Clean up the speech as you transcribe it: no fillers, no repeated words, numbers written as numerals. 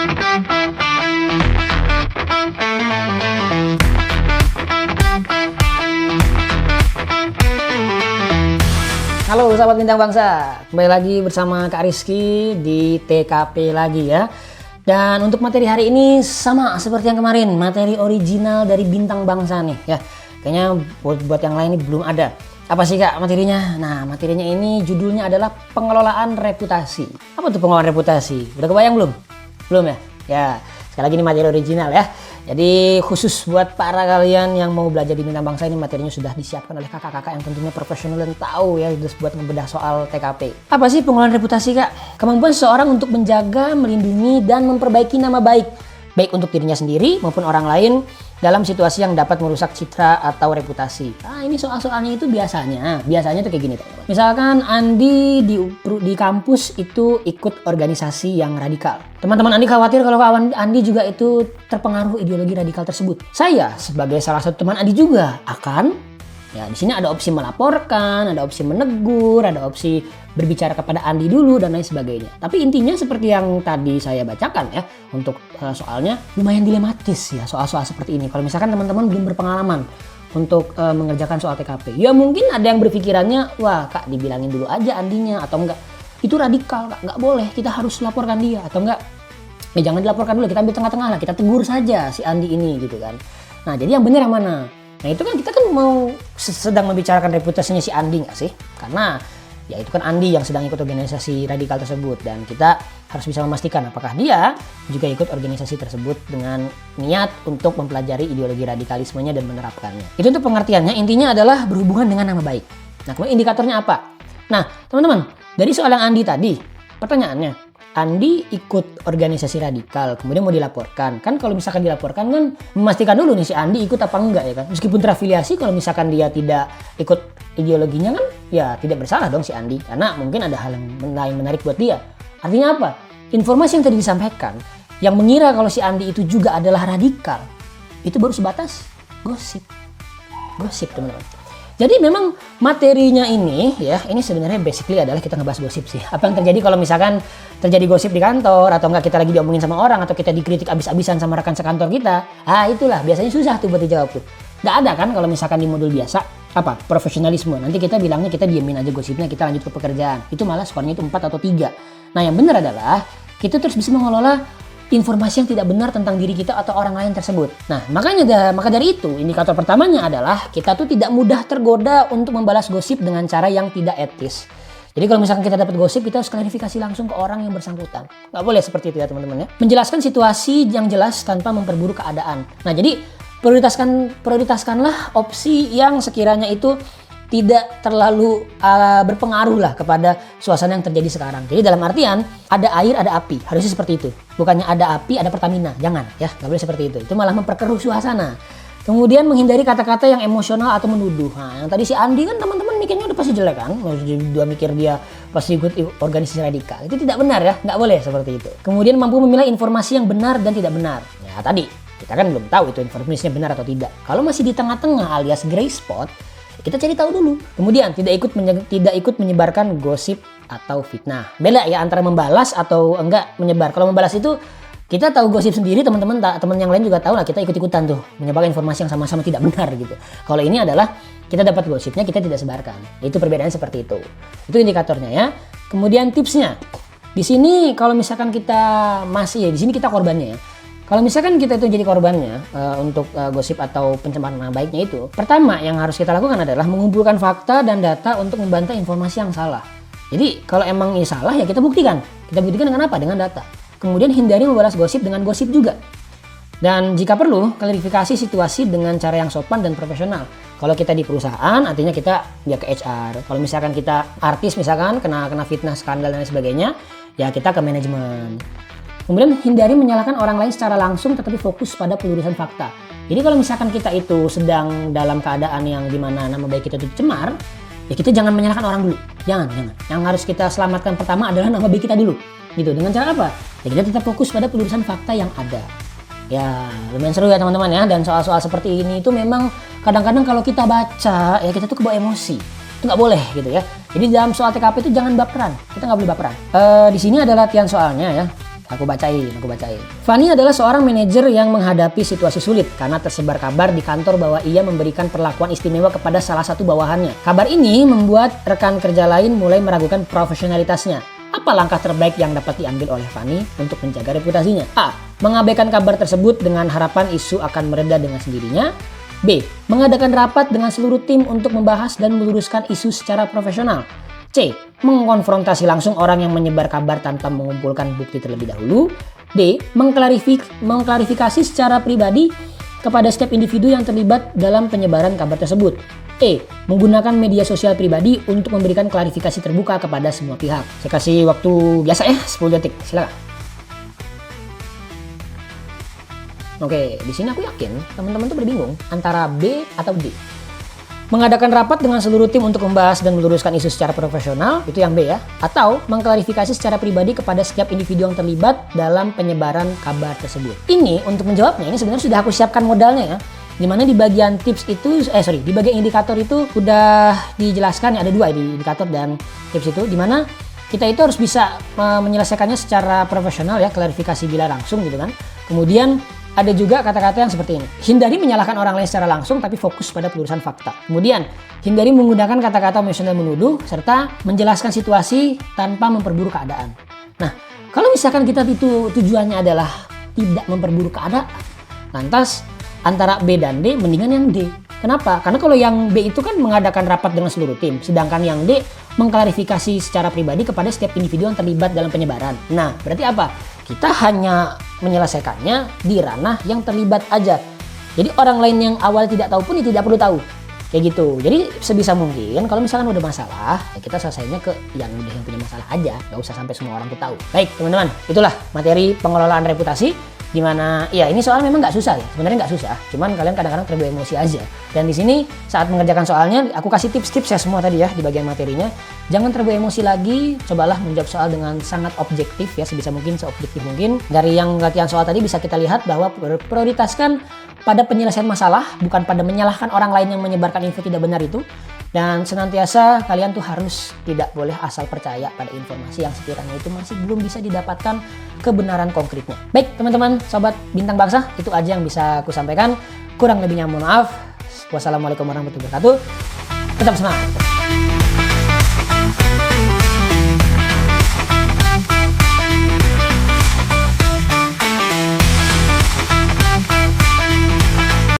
Halo sahabat Bintang Bangsa, kembali lagi bersama Kak Rizky di TKP lagi ya. Dan untuk materi hari ini sama seperti yang kemarin, materi original dari Bintang Bangsa nih ya. Kayaknya buat yang lain ini belum ada. Apa sih Kak materinya? Nah materinya ini judulnya adalah pengelolaan reputasi. Apa tuh pengelolaan reputasi? Udah kebayang belum? Belum ya? Ya sekali lagi ini materi original ya. Jadi khusus buat para kalian yang mau belajar di Bintang Bangsa, ini materinya sudah disiapkan oleh kakak-kakak yang tentunya profesional dan tahu ya buat ngebedah soal TKP. Apa sih pengelolaan reputasi Kak? Kemampuan seseorang untuk menjaga, melindungi, dan memperbaiki nama baik untuk dirinya sendiri maupun orang lain dalam situasi yang dapat merusak citra atau reputasi. Nah ini soal-soalnya itu biasanya tuh kayak gini teman-teman. Misalkan Andi di kampus itu ikut organisasi yang radikal. Teman-teman Andi khawatir kalau kawan Andi juga itu terpengaruh ideologi radikal tersebut. Saya sebagai salah satu teman Andi juga akan di sini ada opsi melaporkan, ada opsi menegur, ada opsi berbicara kepada Andi dulu dan lain sebagainya. Tapi intinya seperti yang tadi saya bacakan ya, untuk soalnya lumayan dilematis ya soal-soal seperti ini. Kalau misalkan teman-teman belum berpengalaman untuk mengerjakan soal TKP, ya mungkin ada yang berpikirannya, wah Kak dibilangin dulu aja Andinya, atau enggak itu radikal Kak, nggak boleh, kita harus laporkan dia, atau enggak jangan dilaporkan dulu, kita ambil tengah-tengah lah, kita tegur saja si Andi ini gitu kan. Nah jadi yang benar yang mana? Nah itu kan kita kan mau sedang membicarakan reputasinya si Andi nggak sih? Karena ya itu kan Andi yang sedang ikut organisasi radikal tersebut dan kita harus bisa memastikan apakah dia juga ikut organisasi tersebut dengan niat untuk mempelajari ideologi radikalismenya dan menerapkannya. Itu untuk pengertiannya, intinya adalah berhubungan dengan nama baik. Nah kemudian indikatornya apa? Nah teman-teman, dari soal yang Andi tadi, pertanyaannya, Andi ikut organisasi radikal, kemudian mau dilaporkan. Kan kalau misalkan dilaporkan kan memastikan dulu nih si Andi ikut apa enggak ya kan. Meskipun terafiliasi, kalau misalkan dia tidak ikut ideologinya kan ya tidak bersalah dong si Andi. Karena mungkin ada hal yang lain menarik buat dia. Artinya apa? Informasi yang tadi disampaikan, yang mengira kalau si Andi itu juga adalah radikal, itu baru sebatas gosip. Gosip teman-teman. Jadi memang materinya ini ya, ini sebenarnya basically adalah kita ngebahas gosip sih. Apa yang terjadi kalau misalkan terjadi gosip di kantor, atau enggak kita lagi diomongin sama orang, atau kita dikritik abis-abisan sama rekan sekantor kita. Ah itulah biasanya susah tuh buat dijawab tuh. Nggak ada kan kalau misalkan di modul biasa, apa? Profesionalisme. Nanti kita bilangnya kita diemin aja gosipnya, kita lanjut ke pekerjaan. Itu malah skornya itu 4 atau 3. Nah yang benar adalah kita terus bisa mengelola informasi yang tidak benar tentang diri kita atau orang lain tersebut. Nah, maka dari itu, indikator pertamanya adalah kita tuh tidak mudah tergoda untuk membalas gosip dengan cara yang tidak etis. Jadi kalau misalkan kita dapat gosip, kita harus klarifikasi langsung ke orang yang bersangkutan. Nggak boleh seperti itu ya teman-teman ya. Menjelaskan situasi yang jelas tanpa memperburuk keadaan. Nah, jadi prioritaskanlah opsi yang sekiranya itu tidak terlalu berpengaruh lah kepada suasana yang terjadi sekarang. Jadi dalam artian ada air ada api, harusnya seperti itu. Bukannya ada api ada Pertamina, jangan ya, nggak boleh seperti itu. Itu malah memperkeruh suasana. Kemudian menghindari kata-kata yang emosional atau menuduh. Nah yang tadi si Andi kan teman-teman mikirnya udah pasti jelek kan, dia mikir dia pasti ikut organisasi radikal. Itu tidak benar ya, nggak boleh seperti itu. Kemudian mampu memilah informasi yang benar dan tidak benar. Ya tadi kita kan belum tahu itu informasinya benar atau tidak. Kalau masih di tengah-tengah alias gray spot, kita cari tahu dulu. Kemudian tidak ikut menyebarkan gosip atau fitnah. Beda ya antara membalas atau enggak menyebar. Kalau membalas itu kita tahu gosip sendiri, teman-teman yang lain juga tahu lah, kita ikut-ikutan tuh menyebarkan informasi yang sama-sama tidak benar gitu. Kalau ini adalah kita dapat gosipnya, kita tidak sebarkan. Itu perbedaannya seperti itu. Itu indikatornya ya. Kemudian tipsnya. Di sini kalau misalkan kita masih di sini kita korbannya ya. Kalau misalkan kita itu jadi korbannya untuk gosip atau pencemaran nama baiknya itu, pertama yang harus kita lakukan adalah mengumpulkan fakta dan data untuk membantah informasi yang salah. Jadi kalau emang ini salah ya kita buktikan. Kita buktikan dengan apa? Dengan data. Kemudian hindari membalas gosip dengan gosip juga. Dan jika perlu, klarifikasi situasi dengan cara yang sopan dan profesional. Kalau kita di perusahaan, artinya kita ya ke HR. Kalau misalkan kita artis misalkan kena fitnah, skandal dan lain sebagainya, ya kita ke manajemen. Kemudian hindari menyalahkan orang lain secara langsung tetapi fokus pada pelurusan fakta. Jadi kalau misalkan kita itu sedang dalam keadaan yang dimana nama baik kita itu cemar, ya kita jangan menyalahkan orang dulu. Jangan. Yang harus kita selamatkan pertama adalah nama baik kita dulu. Gitu. Dengan cara apa? Ya kita tetap fokus pada pelurusan fakta yang ada. Ya lumayan seru ya teman-teman ya. Dan soal-soal seperti ini itu memang kadang-kadang kalau kita baca ya kita tuh kebawa emosi. Itu nggak boleh gitu ya. Jadi dalam soal TKP itu jangan baperan. Kita nggak boleh baperan. Di sini ada latihan soalnya ya. Aku bacain. Fani adalah seorang manajer yang menghadapi situasi sulit karena tersebar kabar di kantor bahwa ia memberikan perlakuan istimewa kepada salah satu bawahannya. Kabar ini membuat rekan kerja lain mulai meragukan profesionalitasnya. Apa langkah terbaik yang dapat diambil oleh Fani untuk menjaga reputasinya? A. Mengabaikan kabar tersebut dengan harapan isu akan mereda dengan sendirinya. B. Mengadakan rapat dengan seluruh tim untuk membahas dan meluruskan isu secara profesional. C. Mengkonfrontasi langsung orang yang menyebar kabar tanpa mengumpulkan bukti terlebih dahulu. D. Mengklarifikasi secara pribadi kepada setiap individu yang terlibat dalam penyebaran kabar tersebut. E. Menggunakan media sosial pribadi untuk memberikan klarifikasi terbuka kepada semua pihak. Saya kasih waktu biasa ya, 10 detik. Silakan. Oke, di sini aku yakin teman-teman tuh berbingung antara B atau D. Mengadakan rapat dengan seluruh tim untuk membahas dan meluruskan isu secara profesional, itu yang B ya. Atau mengklarifikasi secara pribadi kepada setiap individu yang terlibat dalam penyebaran kabar tersebut. Ini untuk menjawabnya, ini sebenarnya sudah aku siapkan modalnya ya. Dimana di bagian tips itu, di bagian indikator itu udah dijelaskan, ada 2 di indikator dan tips itu. Dimana kita itu harus bisa menyelesaikannya secara profesional ya, klarifikasi bila langsung gitu kan. Kemudian ada juga kata-kata yang seperti ini. Hindari menyalahkan orang lain secara langsung tapi fokus pada pelurusan fakta. Kemudian, hindari menggunakan kata-kata emosional menuduh serta menjelaskan situasi tanpa memperburuk keadaan. Nah, kalau misalkan kita itu tujuannya adalah tidak memperburuk keadaan, lantas antara B dan D mendingan yang D. Kenapa? Karena kalau yang B itu kan mengadakan rapat dengan seluruh tim, sedangkan yang D mengklarifikasi secara pribadi kepada setiap individu yang terlibat dalam penyebaran. Nah, berarti apa? Kita hanya menyelesaikannya di ranah yang terlibat aja. Jadi orang lain yang awal tidak tahu pun ya tidak perlu tahu. Kayak gitu. Jadi sebisa mungkin kalau misalkan udah masalah, ya kita selesainya ke yang udah yang punya masalah aja. Gak usah sampai semua orang tuh tahu. Baik teman-teman, itulah materi pengelolaan reputasi. Dimana ya ini soal memang nggak susah ya, sebenarnya nggak susah, cuman kalian kadang-kadang terbawa emosi aja. Dan di sini saat mengerjakan soalnya aku kasih tips-tips ya semua tadi ya di bagian materinya. Jangan terbawa emosi lagi, cobalah menjawab soal dengan sangat objektif ya, sebisa mungkin, seobjektif mungkin. Dari yang latihan soal tadi bisa kita lihat bahwa prioritaskan pada penyelesaian masalah, bukan pada menyalahkan orang lain yang menyebarkan info tidak benar itu. Dan senantiasa kalian tuh harus tidak boleh asal percaya pada informasi yang sekiranya itu masih belum bisa didapatkan kebenaran konkretnya. Baik teman-teman, sobat Bintang Bangsa, itu aja yang bisa aku sampaikan. Kurang lebihnya mohon maaf. Wassalamualaikum warahmatullahi wabarakatuh. Tetap semangat.